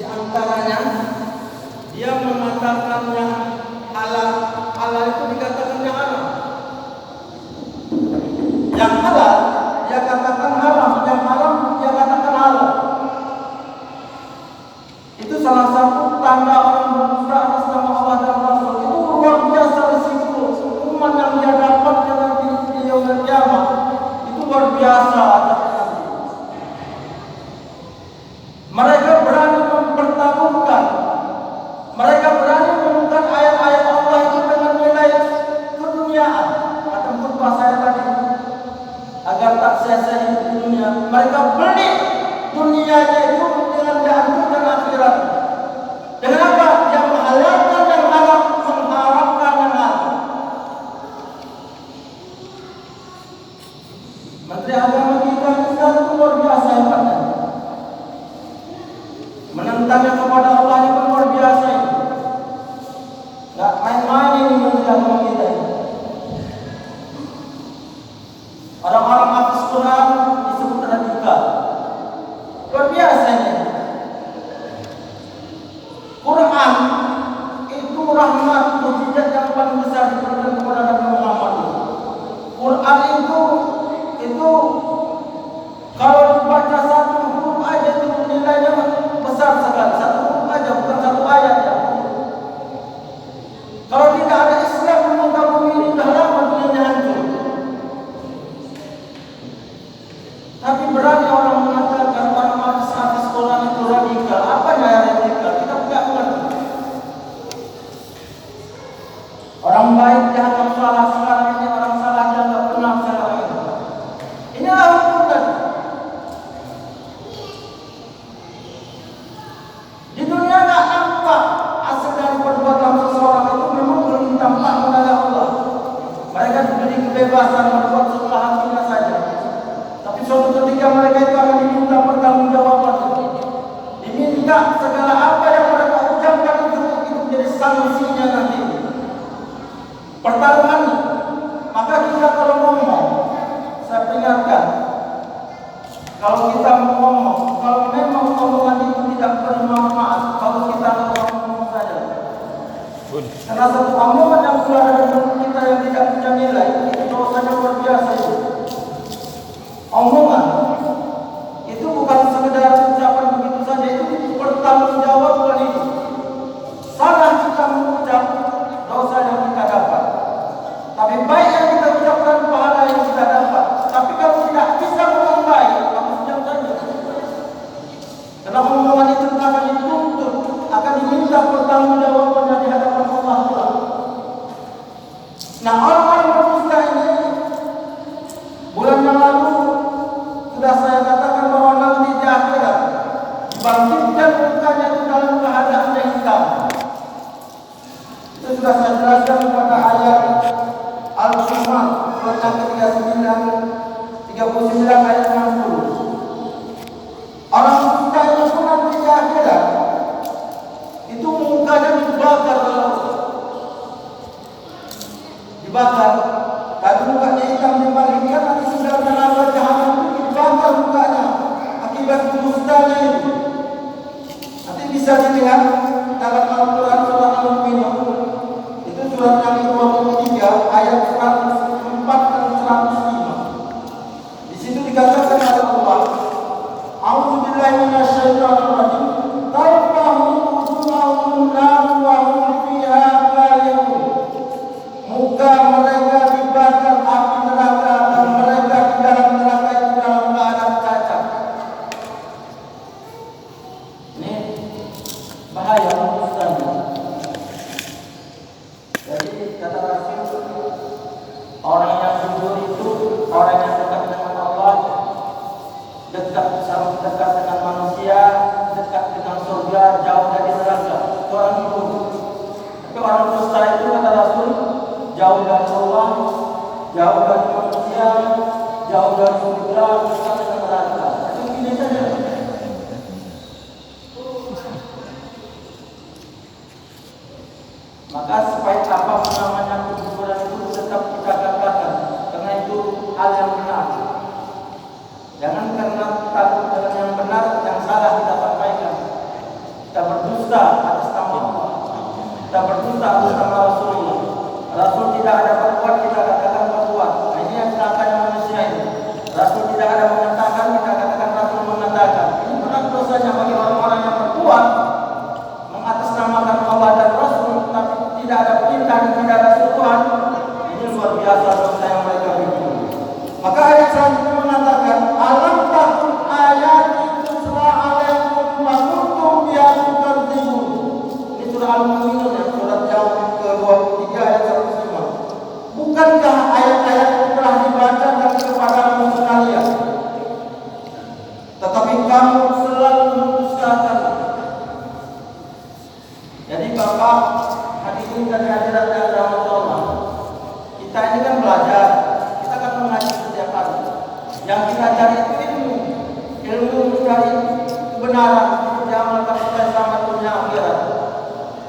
Di antaranya dia mengatakan yang halal, halal itu dikatakan yang haram. Yang halal dia katakan haram, yang haram dia katakan halal. Itu salah satu tanda orang berdusta atas nama Allah dan Rasul. Itu luar biasa risiko hukuman yang dia dapat nanti di yaumul kiamat. Itu luar biasa. Mereka berani mempertaruhkan, mereka berani menemukan ayat-ayat Allah itu dengan nilai keduniaan. Kata khutbah saya tadi, agar tak sia-sia hidup di dunia, mereka beli dunianya itu dengan dihancurkan akhirat. Dengan apa? Dia menghalalkan yang haram, mengharamkan yang halal. Menteri Agama kita sekarang luar biasa hebatnya. Menentangnya kepada Allah ini luar biasa ini. Gak main-main ini Menteri Agama kita ini. Orang-orang hafaz Quran disebut radikal. Luar biasa ini. Quran itu rahmat, mukjizat yang paling besar diberikan kepada Nabi Muhammad. Quran itu kalau dibaca satu huruf aja itu nilainya besar sekali. Satu huruf aja, bukan satu ayat ya. Kalau tidak ada Islam di muka bumi ini sudah lama dunia hancur. Tapi berani orang mengatakan orang hadis Quran itu radikal. Apanya yang radikal? Kita tidak mengerti. Orang baik dianggap salah sekarang ini, orang salah dianggap benar sekarang ini. Inilah hukum tadi. Di dunia tak nampak asal dari perbuatan seseorang itu memang belum tampak menolak Allah. Mereka diberi kebebasan berbuat sesuka hatinya saja. Tapi suatu ketika mereka itu akan diminta pertanggungjawaban. Diminta segala apa yang mereka ucapkan itu menjadi sanksinya nanti. Pertaruhan. Maka kita kalau ngomong, saya peringatkan, kalau kita ngomong, kalau memang omongan itu tidak bermanfaat, kalau kita ngomong saja. Karena satu omongan yang keluar dari mulut kita yang tidak punya nilai, itu dosanya luar biasa itu. Omongan itu bukan sekedar ucapan begitu saja, itu bertanggungjawabkan itu. Salah kita mengucap, dosa yang kita dapat. Tapi baik yang kita ucapkan, pahala yang kita dapat. Tapi kalau tidak bisa ngomong baik, kamu diam saja. Karena omongan itu akan dituntut, akan diminta pertanggungjawabannya di hadapan Allah Taala. Nah, orang-orang berdusta ini bulan yang lalu sudah saya katakan bahwa nanti di akhirat dibangkitkan mukanya itu dalam keadaan yang hitam. Itu sudah saya jelaskan pada ayat Al-Zumar surat yang ke-39 ayat 60. Orang dusta itu pun nanti di akhirat itu mukanya dibakar, dibakar. Tadi mukanya hitam dibangkitkan, nanti sudah neraka jahanam itu dibakar mukanya akibat dustanya itu. Nanti bisa dilihat dalam Al-Quran surat Al-Mu'minun. Itu surat yang ke-23 ayat 104 dan 105. Di situ dikatakan oleh Allah, A'udzubillahi minasyaitonir rajim. Tarfahu wujuhahum nar wa hum fiha kalihun. Muka mereka dibakar api neraka dan mereka di dalam neraka itu dalam keadaan cacat. Ini bahaya mendustakan. Jadi kata Rasul, orang yang jujur itu orang yang dekat dengan Allah, dekat dengan manusia, dekat dengan surga, jauh dari neraka. Itu orang jujur. Tapi orang dusta itu kata Rasul, jauh dari Allah, jauh dari manusia, jauh dari surga, dekat dengan neraka. Itu gini saja. Maka supaya apa namanya kejujuran itu tetap kita katakan, karena itu hal yang benar. Jangan karena takut dengan yang benar, yang salah kita sampaikan. Kita diamalkan supaya selamat dunia akhirat.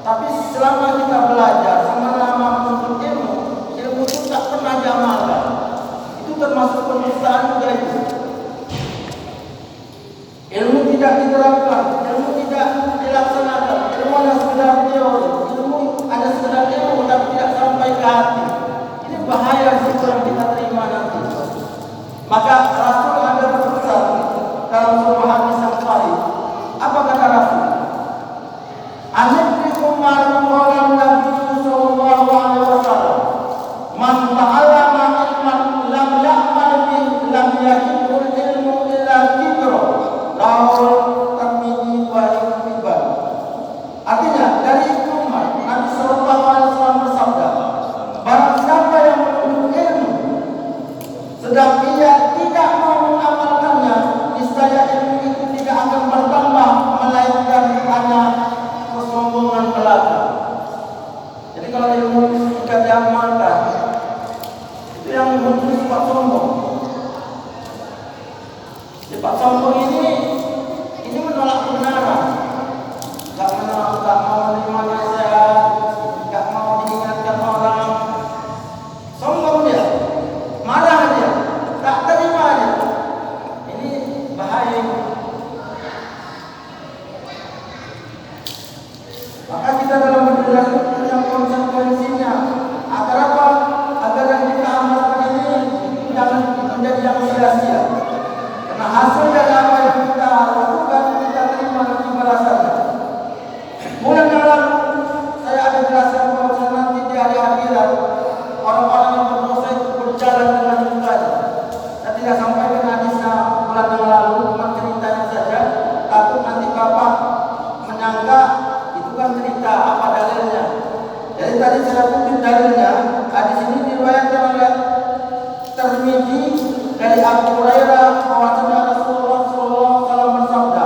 Tapi selama kita belajar, selama menuntut ilmu, ilmu itu tak pernah diamalkan. Itu termasuk penistaan juga itu. Ilmu tidak diterapkan, ilmu tidak dilaksanakan, ilmu hanya sekedar teori, ilmu hanya sekedar ilmu tapi tidak sampai ke hati. Ini bahaya itu yang kita terima nanti. Maka Rasul ada berpesan dalam sebuah hadis yang sahih. Apa kata Rasul? Anidrikum ma'lumalan Nabi sallallahu alaihi wasallam. Man ta'allama ilman lam ya'mal bih lam yakul ilmu illa kibra. Rawal Tirmidzi wa Ibnu Hibban. Artinya dari Ibnu Umar, Nabi sallallahu alaihi wasallam bersabda, barang siapa yang menuntut ilmu sedang ia tidak mau mengamalkannya, niscaya ilmu itu tidak akan bertambah melainkan hanya kesombongan belaka. Jadi kalau ilmu tidak diamalkan, itu yang muncul sifat sombong. Sifat sombong ini menolak kebenaran, nggak mau menerima nasihat, nggak mau diingatkan orang. Sombong dia, marah dia, tak terima dia. Ini bahaya. Maka kita dalam berdiri punya konsekuensinya. Agar apa? Agar yang kita amalkan ini jangan menjadi yang sia-sia. Karena hasil dari apa yang kita lakukan kita terima nanti balasannya. Bulan yang lalu saya ada jelaskan bahwa nanti di hari akhirat orang-orang yang berdosa itu berjalan dengan mukanya. Saya tidak sampaikan hadisnya bulan yang lalu, cuma ceritanya saja. Takut nanti Bapak menyangka itu kan cerita apa dalilnya. Jadi tadi saya kutip dalilnya. Hadis ini diriwayatkan oleh Tirmidzi dari Abu Hurairah bahwasanya Rasulullah SAW bersabda,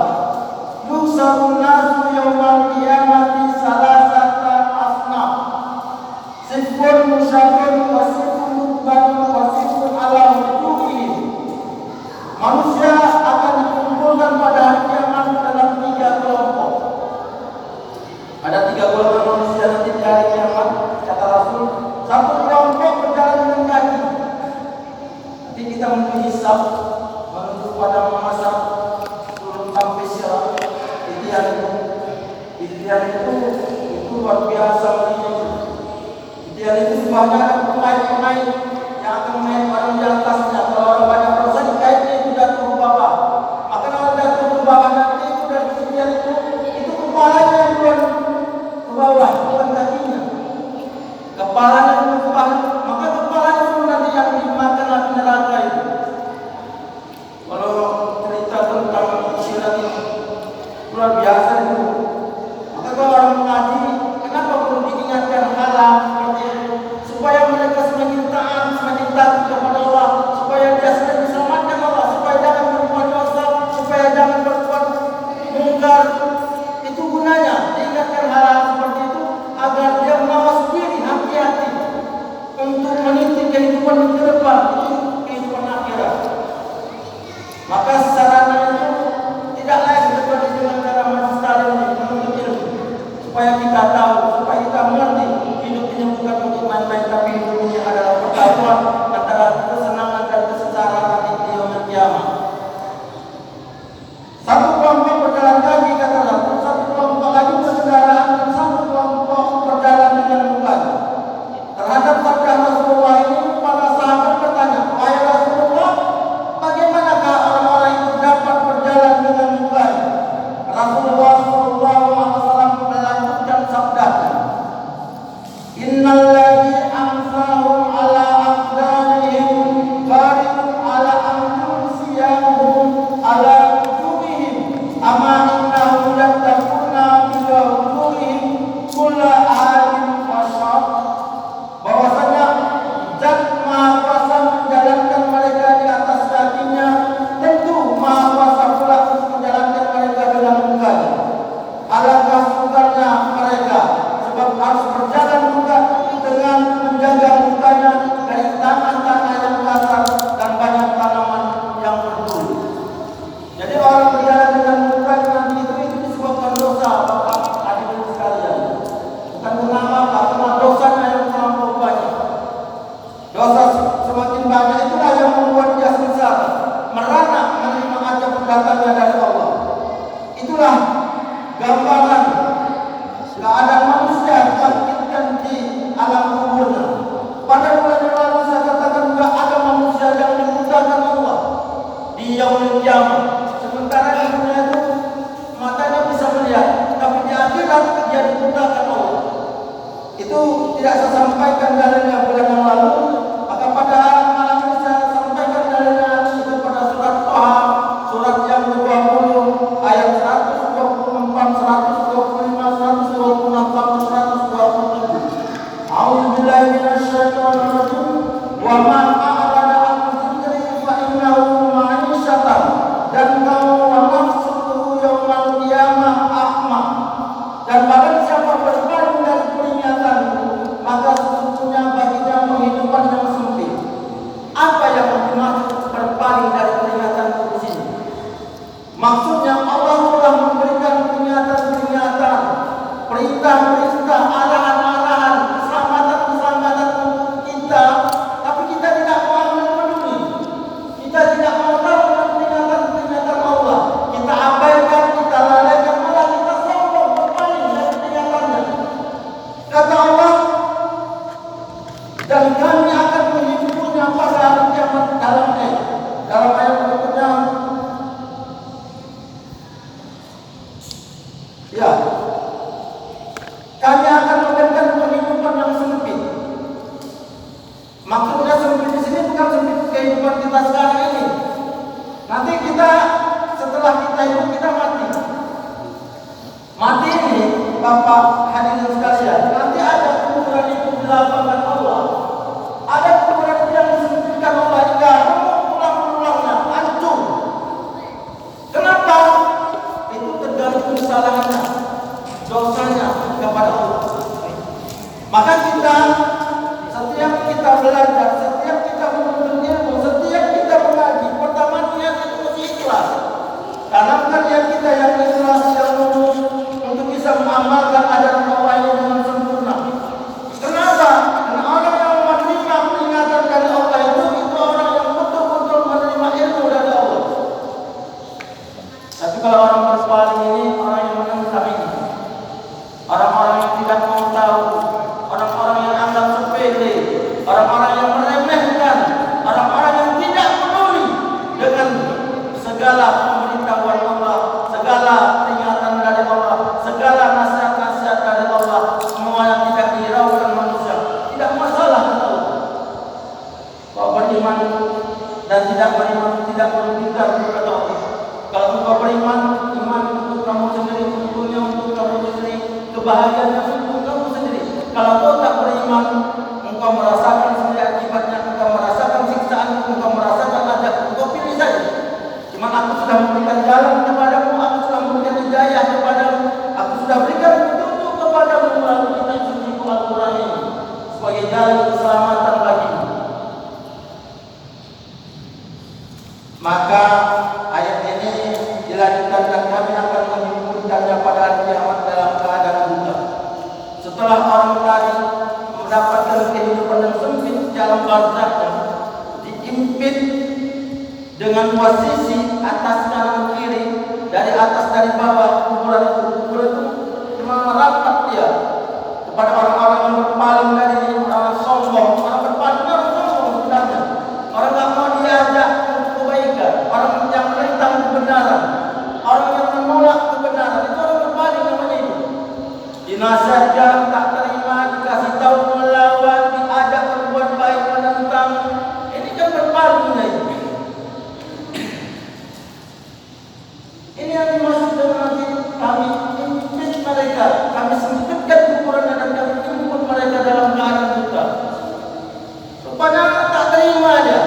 "Yusarun nasu yaumal qiyamati salasata asnaf. Sifun musyakun wa sifun mutbanun wa sifun ala wujuhihim." Manusia akan dikumpulkan pada hari kiamat dalam 3 kelompok. Ada 3 golongan manusia nanti di hari kiamat, kata Rasul. Satu kelompok berjalan dengan kaki. Nanti kita menuju hisab, menuju pada masa turun sampai sirat. Itian itu luar biasa meninggi. Itian itu sebenarnya ada pengait-pengait yang akan menaik barang di atasnya. Kalau orang banyak dosa dikaitnya itu jatuh ke bawah. Maka kalau jatuh ke bawah nanti itu dari itian itu kepalanya yang keluar ke bawah, bukan kakinya. Kepalanya yang ke bawah, maka kepalanya itu nanti yang dimakan api neraka itu. Kalau cerita tentang sirat ini luar biasa itu. Maka kalau orang mengaji, kenapa perlu diingatkan hal seperti itu? Supaya mereka semakin taat, semakin takut kepada Allah, supaya dia semakin diselamatkan Allah, supaya jangan berbuat dosa, supaya jangan berbuat mungkar. Itu gunanya diingatkan hal seperti itu agar dia mawas diri, hati-hati untuk meniti kehidupan ke depan, itu kehidupan akhirat. Maka sarana itu tidak lain kecuali dengan cara majlis taklim menuntut ilmu, supaya kita tahu, supaya kita mengerti hidup ini bukan untuk main-main, tapi hidup ini adalah pertarungan antara kesenangan dan kesengsaraan nanti di yaumul kiamat. Satu kelompok berjalan kaki, kata itulah gambaran keadaan manusia dibangkitkan di alam kuburnya. Pada bulan yang lalu saya katakan juga ada manusia yang dimudahkan Allah di yaumul kiamah. Sementara di dunia itu matanya bisa melihat, tapi di akhirat dia dimudahkan Allah. Itu tidak saya sampaikan dalilnya bulan yang lalu, maka pada malam ini saya sampaikan dalilnya itu pada surat Toha, surat yang ke-20 ayat 124, 125, 126, 127. A'udzubillahi minasyaitonir rajim. Wa man a'rada an dzikri fa innahu ma'isyatan dankan wa nahsyuruhu yaumal qiyamah a'ma. Dan barang siapa berpaling dari peringatanku, maka sesungguhnya baginya penghidupan yang sempit. Apa yang dimaksud berpaling dari peringatanku di sini? Maksudnya Allah telah memberikan peringatan-peringatan, perintah-perintah, arahan-arahan, keselamatan-keselamatan untuk kita, tapi kita tidak mau ambil peduli. Kita tidak mau tahu dengan peringatan-peringatan Allah. Kita abaikan, kita lalaikan, malah kita sombong berpaling dari peringatannya. Kata Allah, dan kami akan menghiburnya pada hari kiamat dalam ayat berikutnya. Ya, kami akan memberikan kehidupan yang sempit. Maksudnya sempit di sini bukan sempit kehidupan kita sekarang ini. Nanti kita setelah kita hidup kita mati. Mati ini, Bapak hadirin sekalian, nanti ada kuburan itu di lapangan Allah. Ada kuburan yang disempitkan Allah hingga tulang-tulangnya hancur. Kenapa? Itu tergantung kesalahannya, dosanya kepada Allah. Maka kita, setiap kita belajar, setiap kita menuntut ilmu, setiap kita mengaji, pertama niat itu mesti ikhlas. Tanamkan niat kita yang ikhlas, yang lurus, untuk bisa mengamalkan ajaran Allah ini dengan sempurna. Kenapa? Karena orang yang menerima peringatan dari Allah itu orang yang betul-betul menerima ilmu dari Allah. Tapi kalau orang berpaling ini, orang yang menentang ini, orang-orang yang tidak mau tahu, orang-orang yang anggap sepele, orang-orang yang meremehkan, orang-orang yang tidak peduli dengan segala pemberitahuan Allah, segala peringatan dari Allah, segala nasihat-nasihat dari Allah, semua yang tidak dihiraukan manusia, tidak masalah kata Allah. Kau beriman dan tidak beriman tidak merugikan kepada Allah. Kalau engkau beriman, iman untuk kamu sendiri, tentunya untuk kamu sendiri, kebahagiaan untuk kamu sendiri. Kalau engkau tak beriman, engkau merasakan sendiri akibatnya, engkau merasakan siksaan, engkau merasakan azab. Engkau pilih saja. Cuma aku sudah memberikan jalan kepadamu, aku sudah memberikan hidayah kepadamu, aku sudah berikan petunjuk kepadamu melalui kitab suci Al-Quran ini sebagai jalan keselamatan bagimu. Maka ayat ini dilanjutkan dan kami akan menghiburkannya pada hari kiamat dalam keadaan buta. Setelah orang tadi mendapatkan kehidupan yang sempit di alam barzakh, diimpit dengan dua sisi, atas kanan kiri, dari atas dari bawah kuburan itu merapat dia kepada orang-orang yang berpaling dari orang sombong, orang berpaling orang sombong sebenarnya. Orang tak mau diajak kebaikan, orang yang menentang kebenaran, orang yang menolak kebenaran, itu orang berpaling namanya itu. Dinasihatkan tak terima, dikasih tahu melawan, diajak berbuat baik menentang. Ini kan berpaling itu. Ini yang dimaksud dengan nanti kami impit mereka, kami sempitkan kuburannya dan kami jemput mereka dalam keadaan buta. Rupanya tak terima dia.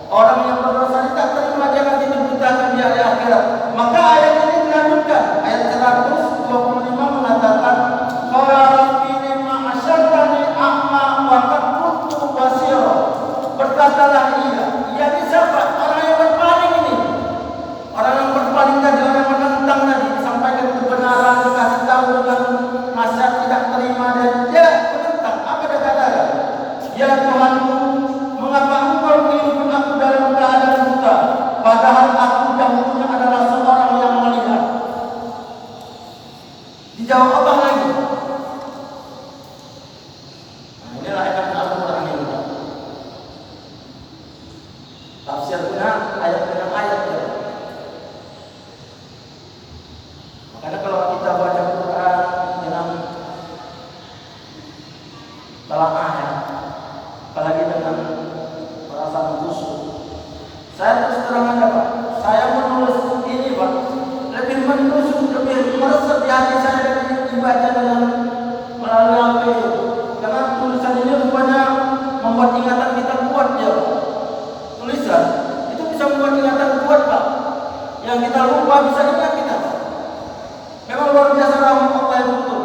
Orang yang berdosa ini tak terima dia nanti dibutakan di hari akhirat. Maka ayat ini dilanjutkan. Ayat 125 mengatakan, qala dijawab Allah lagi. Nah, inilah ayat Al-Quran ini. Tafsir guna ayat dengan ayat ya. Makanya kalau kita baca Quran dengan telaah ya, apalagi dengan perasaan khusyuk. Saya terus terang aja Pak, saya menulis ini Pak, lebih menusuk, lebih meresap di hati saya dari dibaca dengan melalui HP. Karena tulisan ini rupanya membuat ingatan kita kuat ya Pak. Tulisan itu bisa membuat ingatan kuat Pak. Yang kita lupa bisa ingat kita Pak. Memang luar biasa rahmat Allah yang betul.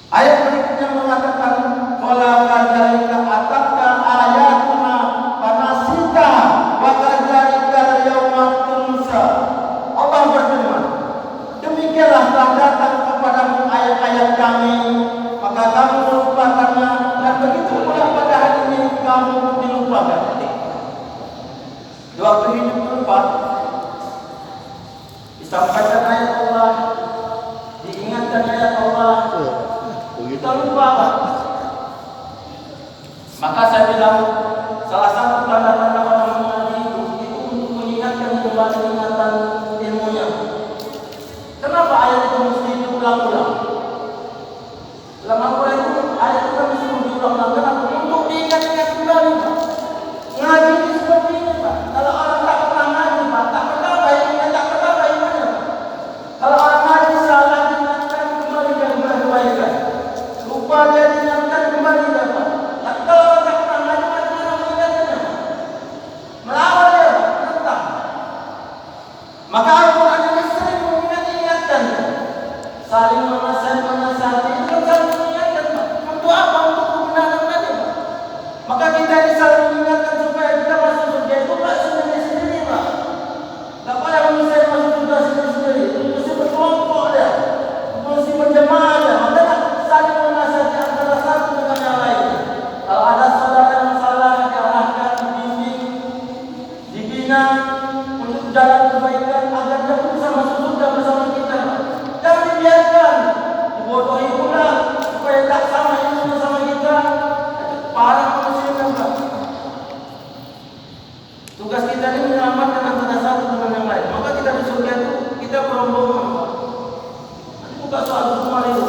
Ayat berikutnya mengatakan wala kadzalika atatka ayatuna fanasita wa kadzalika yauma tunsa. Allah berfirman, demikianlah telah datang kepadamu ayat-ayat kami, maka kamu melupakannya, dan begitu pula pada hari ini kamu dilupakan. Di waktu hidup dulu Pak, disampaikan ayat Allah, diingatkan ayat Allah, kita lupa Pak. Maka saya bilang salah satu tanda-tanda orang mengaji itu untuk mengingatkan kembali ingatan ilmunya. Kenapa ayat itu mesti diulang-ulang? Dalam Al-Quran itu ayat itu mesti diulang-ulang. Kenapa? Untuk diingat-ingat kembali Pak. Ngaji ini seperti ini Pak. Kalau orang tak pernah ngaji Pak, tak pernah baiknya, tak pernah baiknya. Kalau orang ngaji salah diingatkan kembali dan kebaikan. Lupa dia diingatkan kembali dan Pak. Kalau orang tak pernah ngaji, bagaimana mengingatnya? Melawan dia Pak, menentang. Maka Al-Quran ini sering mengingatkan, saling menasihati, itu kan saling mengingatkan Pak. Untuk apa? Untuk kebenaran tadi Pak. Maka kita ini saling mengingatkan supaya kita masuk surga itu Pak sendiri-sendiri Pak. Tak boleh manusia masuk surga sendiri-sendiri. Mesti berkelompok dia, mesti berjemaah dia. Makanya saling menasihati antara satu dengan yang lain. Kalau ada saudara yang salah, diarahkan, dibimbing, dibina untuk jalan kebaikan agar dia bisa masuk surga bersama kita. Jangan dibiarkan dibodohi pula supaya tak sama ilmunya sama kita. Itu parah manusia Pak. Tugas kita ini menyelamatkan antara satu dengan yang lain. Maka kita di surga itu kita berombongan Pak. Nanti buka soal semua itu.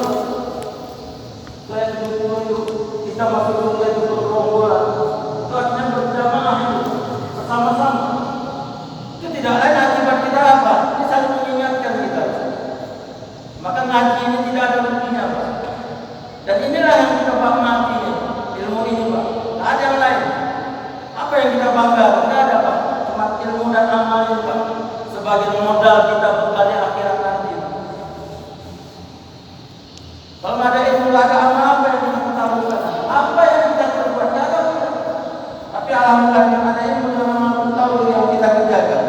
Saya dulu kita masuk surga itu bergerombolan. Itu artinya berjamaah itu bersama-sama. Itu tidak lain akibat kita apa? Ini saling mengingatkan kita. Maka ngaji ini tidak ada ruginya Pak. Dan inilah yang kita banggakan ilmu ini Pak. Tak ada yang lain. Apa yang kita banggakan? Tidak ada Pak. Cuma ilmu dan amal ini Pak. Sebagai modal kita bekali akhirat nanti Pak. Kalau tidak ada ilmu, tidak ada amal, apa yang kita ketahukan? Apa yang kita perbuat? Tidak ada. Tapi alhamdulillah yang ada ilmu dan amal tahu yang kita kerjakan.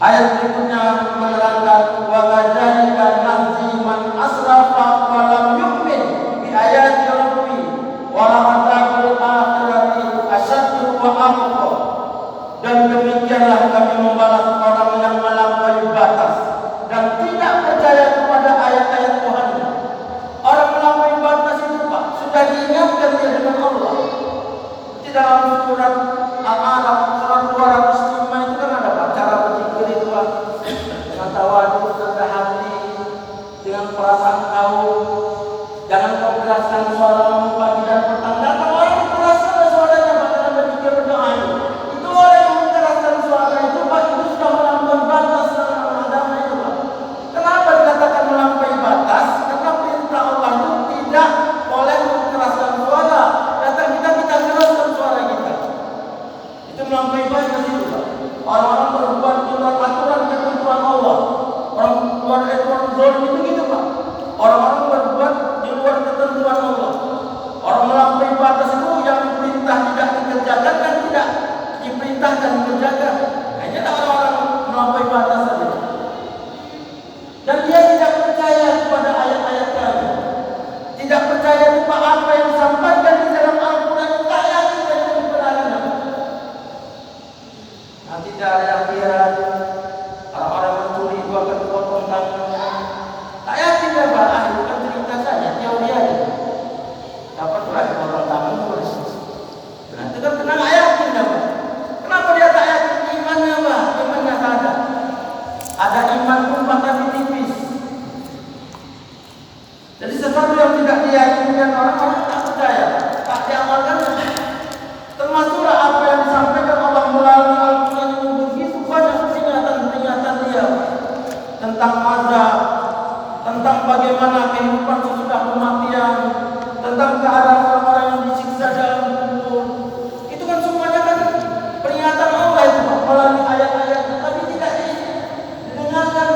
Ayat berikutnya menerangkan wa kadzalika nahzi man asrafa wa lam yu'min bi ayati rabbi wa la adzabul akhirati asyaddu wa abqa. Dan demikianlah kami membalas orang yang melampaui batas dan tidak percaya kepada ayat-ayat Tuhan. Orang melampaui batas itu Pak sudah diingatkan dia dengan Allah. Di dalam surat Al-A'raf surat 205 itu kan ada Pak cara berzikir itu Pak, dengan tawadhu, rendah hati, dengan perasaan kau. Jangan kau keraskan suaramu pagi dan petang. Datang orang yang keraskan suaranya Pak dalam berzikir berdoa itu. Itu orang yang mengeraskan suara itu Pak itu sudah melampaui batas dalam agama itu Pak. Kenapa dikatakan melampaui batas? Karena perintah Allah itu tidak boleh mengeraskan suara. Datang kita keraskan suara kita. Itu melampaui batas itu Pak. Orang-orang berbuat di luar aturan ketentuan Allah. Orang luar aturan zalim itu gitu Pak. Orang-orang berbuat di luar ketentuan Allah. Orang melampaui batas itu yang diperintah tidak dikerjakan dan tidak diperintahkan dikerjakan. Nah, ini orang-orang melampaui batas saja. Dan dia tidak percaya kepada ayat-ayat kami. Tidak percaya kepada apa yang disampaikan di dalam Al-Quran. Tak yakin dengan kebenarannya. Nanti dari akhirat keyakinan orang-orang tak percaya, tak diamalkan. Termasuklah apa yang disampaikan Allah melalui Al-Quran yang begitu banyak peringatan-peringatan dia tentang azab, tentang bagaimana kehidupan sesudah kematian, tentang keadaan orang-orang yang disiksa dalam kubur. Itu kan semuanya kan peringatan Allah itu melalui ayat-ayatnya, tapi tidak didengarkan,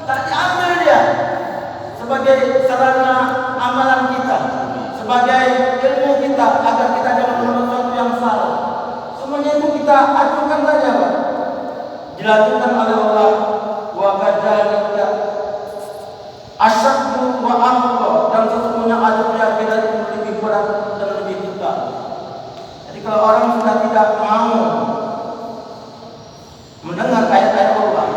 tak diambil dia sebagai sarana amalan kita, sebagai ilmu kita agar kita jangan melakukan sesuatu yang salah. Semuanya itu kita acukan saja, Pak. Dilanjutkan oleh Allah, wa kadzalika asyaddu wa amqa, dan sesungguhnya azab di akhirat itu lebih berat dan lebih kekal. Jadi kalau orang sudah tidak mau mendengar ayat-ayat Allah,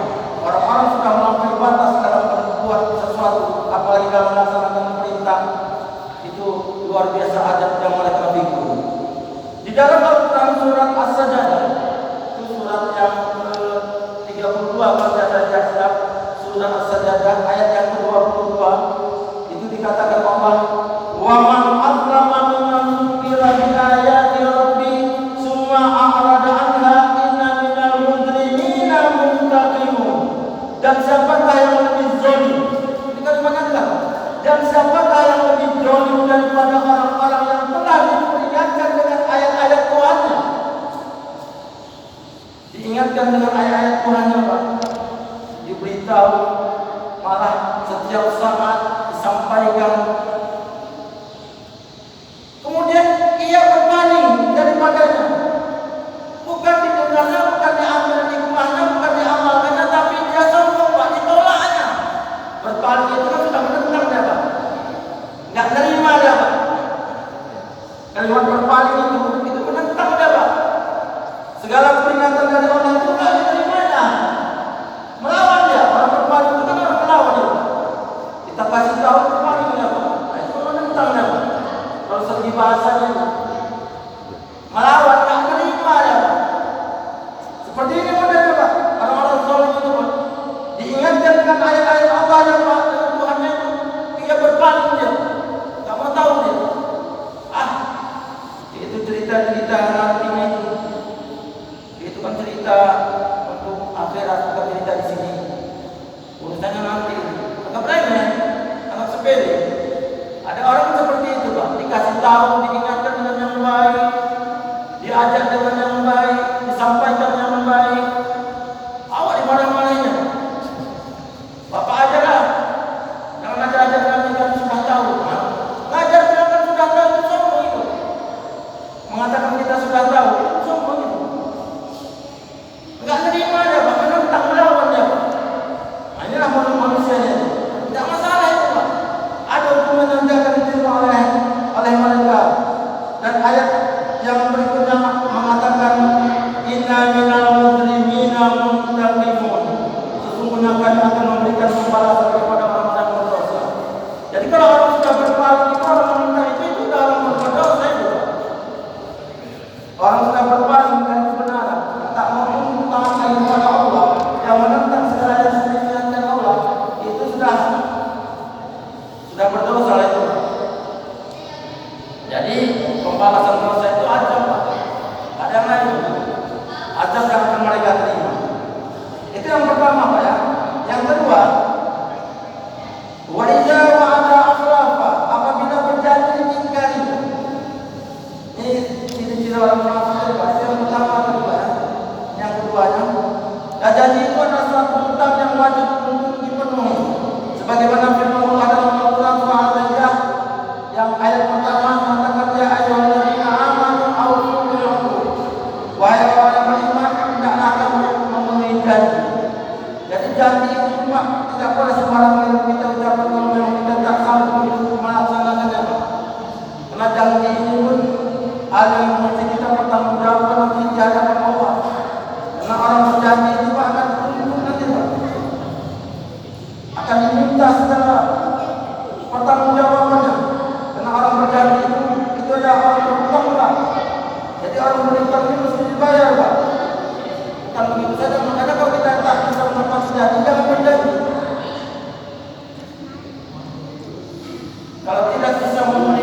orang-orang sudah melampaui batas dalam berbuat sesuatu, apalagi dalam melaksanakan perintah, itu luar biasa azab yang mereka pikul. Di dalam Al-Quran surat As-Sajdah, itu surat yang ke-32 kalau saya siap, surat As-Sajdah ayat yang ke-22, itu dikatakan Allah, wa man azlama mimman dzukira bi ayati rabbi summa a'rada anha inna minal mujrimina muntaqimun. Dan siapakah yang lebih zalim? Ini kalimatnya, dan siapakah yang lebih zalim daripada orang-orang yang telah diperingatkan dengan ayat-ayat Tuhannya? Diingatkan dengan ayat-ayat Tuhannya, Pak. Diberitahu, malah setiap saat disampaikan. Kemudian ia berpaling daripadanya. Bukan didengarnya, bukan diambil hikmahnya, bukan diamalkannya, tapi dia sombong, Pak, ditolaknya. Berpaling itu kan sudah menentang dia, Pak. Enggak nerima dia, Pak. Kalimat berpaling itu menentang dia, Pak. Segala peringatan dari Allah itu enggak diterimanya. Melawan dia. Orang berpaling itu kan orang melawan dia. Kita kasih tahu berpalingnya, Pak. Itu menentang dia, Pak. Kalau segi bahasanya melawan, enggak menerima dia, Pak. Seperti ini modelnya, Pak. Orang-orang zalim itu, Pak. Diingatkan dengan ayat-ayat Allah ya, Pak, dengan Tuhannya itu, dia berpaling dia. Enggak mau tahu dia. Itu cerita-cerita nantinya itu. Itu kan cerita untuk akhirat, bukan cerita di sini. Urusannya nanti. Anggap remeh, anggap sepele. Ada orang seperti itu, Pak. Dikasih tahu, diingatkan dengan yang baik, diajak dengan yang baik, disampaikan yang baik. Awak dimarah-marahinya. Bapak ajarlah. Jangan ajar-ajar kami kan sudah tahu. Ngajar kan sudah tahu, itu sombong itu. Mengatakan kita sudah tahu, itu sombong itu. Enggak nerima dia, Pak. Menentang, melawan dia, Pak. Nah, inilah manusianya. Tidak masalah itu, Pak. Ada hukuman yang akan diterima oleh mereka. Dan ayat yang berikutnya mengatakan inna minal mujrimina muntaqimun. Sesungguhnya kami akan memberikan pembalasan kepada orang-orang yang berdosa. Jadi kalau orang sudah berpaling itu, orang meminta itu sudah orang berdosa itu. Orang sudah berpaling dari kebenaran, tak mau mengutamakan kepada Allah, yang menentang segala yang diingatkan Allah, itu sudah berdosa itu. Jadi pembalasan dosa itu azab, Pak. Ada yang lain, azab yang akan mereka terima. Itu yang pertama, Pak, ya. Yang kedua, wa idza wa'ada akhlafa, apabila berjanji ingkari. Ini ciri-ciri orang munafik, Pak. Itu yang pertama, kedua, ya. Yang keduanya, dan janji itu adalah suatu hutang yang wajib untuk dipenuhi. Sebagaimana firman Allah dalam Al-Quran surah Al-Baqarah yang ayat pertama mengatakan ya ayyuhalladzina amanu awfu bil 'uqud. Wahai orang yang beriman, hendaklah kamu memenuhi janji. Jadi janji itu, Pak, tidak boleh sembarangan yang kita ucapkan kalau memang kita tak sanggup untuk melaksanakannya. Karena janji ini pun ada yang mesti kita bertanggungjawabkan nanti di hadapan Allah. Karena orang berjanji itu, Pak, akan dituntut nanti, Pak. Akan diminta segala pertanggungjawabannya. Karena orang berjanji itu adalah orang berhutang, Pak. Jadi orang berhutang itu mesti dibayar, Pak. Bukan begitu saja. Makanya kalau kita tak bisa menepati janji, jangan berjanji. Kalau tidak bisa memenuhi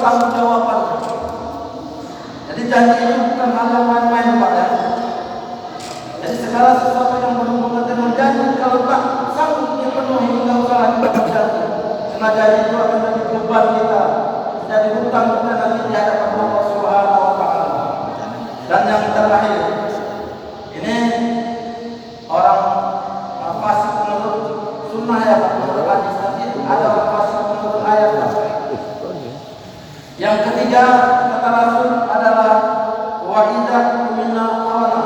pertanggungjawaban. Jadi janji itu bukan hal yang main-main Pak ya. Jadi segala sesuatu yang berhubungan dengan janji, kalau tak sanggup dipenuhi, tidak usah lagi berjanji. Karena janji itu akan menjadi beban kita, jadi hutang kita nanti di hadapan Allah Subhanahu wa Ta'ala. Dan yang terakhir, ini orang fasik menurut sunnah ya Pak, menurut hadis nanti ada orang fasik menurut ayat Pak. Yang ketiga kata Rasul adalah wa'idah minna awana.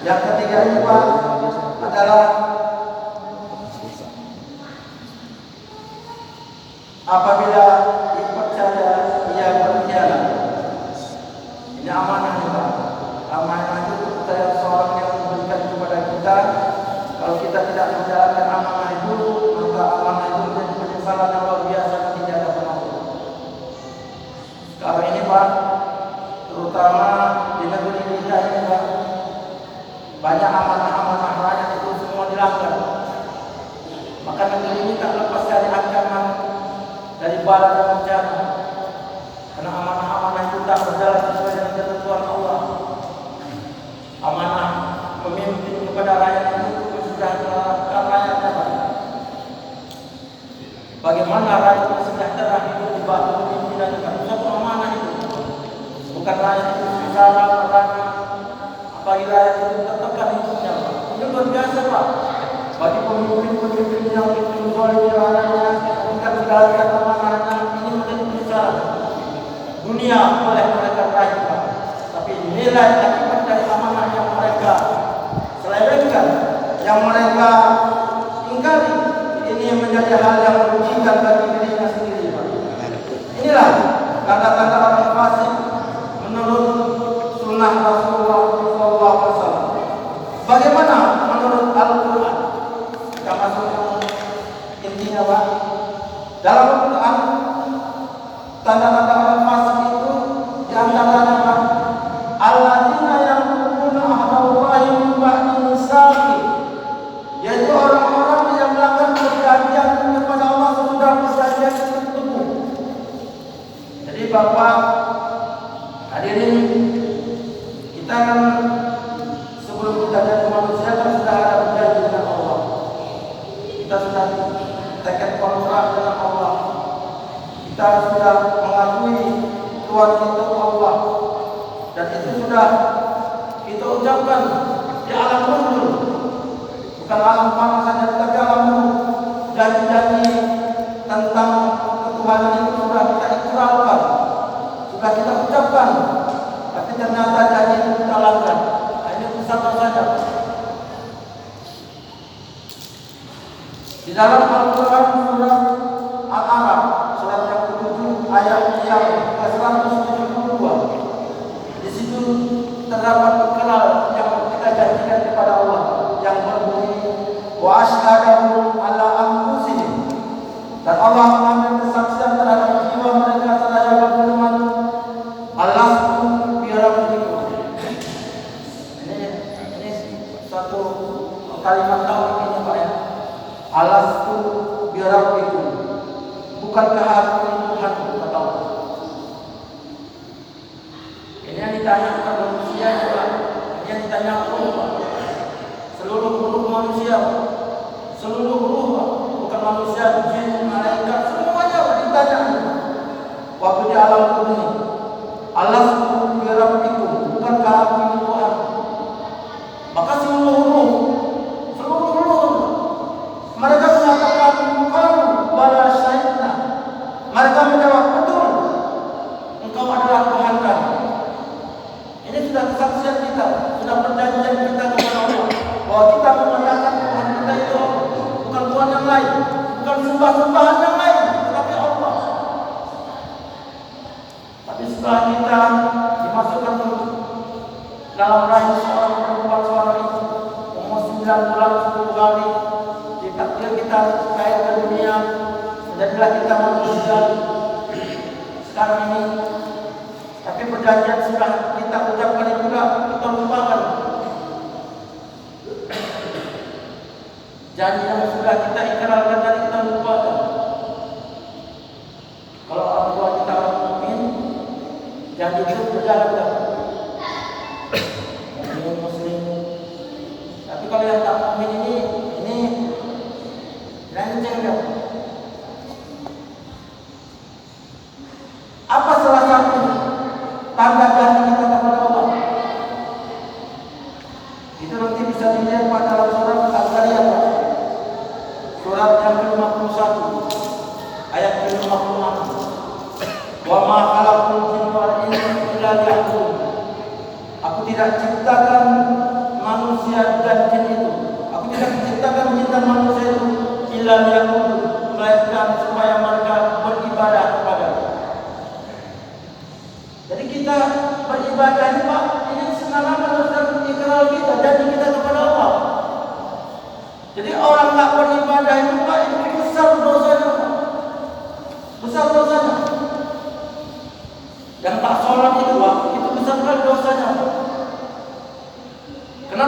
Yang ketiga ini Pak adalah apabila dipercaya ia berkhianat. Ini amanah Pak. Amanah itu kepercayaan seorang yang memberikan kepada kita. Kalau kita tidak menjalankan amanah itu, maka amanah itu menjadi penyesalan yang luar biasa nanti di hadapan Allah. Sekarang ini Pak, terutama di negeri kita ini Pak, banyak amanah-amanah rakyat itu semua dilanggar. Maka negeri ini tak lepas dari ancaman dari bala dan bencana. Karena amanah-amanah itu tak berjalan sesuai dengan ketentuan Allah. Amanah pemimpin kepada rakyat itu mensejahterakan rakyatnya Pak. Bagaimana rakyat sejahtera hidup di bawah kepemimpinan negara? Satu amanah itu. Bukan rakyat itu secara merana, apalagi rakyat itu tertekan hidupnya Pak. Ini luar biasa Pak. Bagi pemimpin-pemimpin yang menjolimi rakyatnya, ketika menjalankan amanahnya, ini menjadi penyesalan. Dunia boleh mereka raih Pak, tapi nilai akibat dari amanah yang mereka selewengkan, yang mereka ingkari, ini menjadi hal yang merugikan bagi dirinya sendiri Pak. Inilah tanda-tanda orang fasik menurut sunnah Rasulullah SAW. Bagaimana menurut Al-Quran? Kita masuk yang intinya Pak. Dalam Al-Quran, tanda-tanda orang fasik itu diantaranya Pak, alladzina yanquduna ahdallahi min ba'di mitsaqi, yaitu orang-orang yang melanggar perjanjian kepada Allah sesudah perjanjian itu teguh. Jadi Bapak hadirin, kita kan sebelum kita jadi manusia kan sudah ada perjanjian dengan Allah. Kita sudah tekad kontrak dengan Allah. Kita sudah mengakui Tuhan itu Allah, dan itu sudah kita ucapkan di alam nuzul, bukan alam panas saja, tetapi alam nuzul. Janji-janji tentang ketuhanan itu sudah kita ikrarkan, sudah kita ucapkan, tapi ternyata janji itu kita langgar. Ini satu saja. Di dalam Al-Quran surah Al-Araf, surat yang ke-7 ayat yang ke-172, di situ terdapat ikrar yang kita janjikan kepada Allah yang berbunyi wa asyhadu ala anfusihim, dan Allah mengambil kesaksian terhadap jiwa mereka seraya berfirman alastu birabbikum. Ini satu kalimat tauhid ini Pak ya. Alastu birabbikum, bukankah aku Tuhan kata Allah. Ini yang ditanyakan manusia Pak. Ini yang ditanya Allah Pak. Seluruh makhluk manusia, seluruh ruh Pak, bukan manusia, jin, malaikat, semuanya Pak ditanya. Waktu di alam kubur ini, alastu birabbikum, bukankah aku Tuhan. Maka seluruh ruh mereka mengatakan qalu bala syahidna. Mereka menjawab betul, engkau adalah Tuhan kami. Ini sudah kesaksian kita, sudah perjanjian kita kepada Allah bahwa kita mengatakan Tuhan kita itu bukan Tuhan yang lain, bukan sembah-sembahan yang lain, tetapi Allah. Tapi setelah kita dimasukkan dalam rahim seorang perempuan seorang itu umur 9 bulan 10 hari, takdir kita kait ke dunia, menjadilah kita manusia sekarang ini. Tapi perjanjian sudah kita ucapkan itu kita lupakan. Janji yang sudah kita ikrarkan tadi kita lupakan. Kalau orang Yang itu berjalan ini Muslim. Tapi kalau yang tak mukmin ini rancang kan? Apa salah satu tanda janji kita kepada Allah? Itu nanti bisa dilihat pada dalam surat Al-Zariyat, surat yang ke-51 ayat ke-56. Wa ma khalaqul jinna wal insa illa liya'budun. Aku tidak ciptakan manusia dan jin itu. Aku tidak menciptakan jin dan manusia itu illa liya'budun, melainkan supaya mereka beribadah kepada-Ku. Jadi kita beribadah ini Pak, ini senang menurutkan ikrar kita, janji kita kepada Allah. Jadi orang tak beribadah itu Pak, itu besar dosanya Pak. Besar dosanya. Yang tak sholat itu Pak, itu besar sekali dosanya Pak. Karena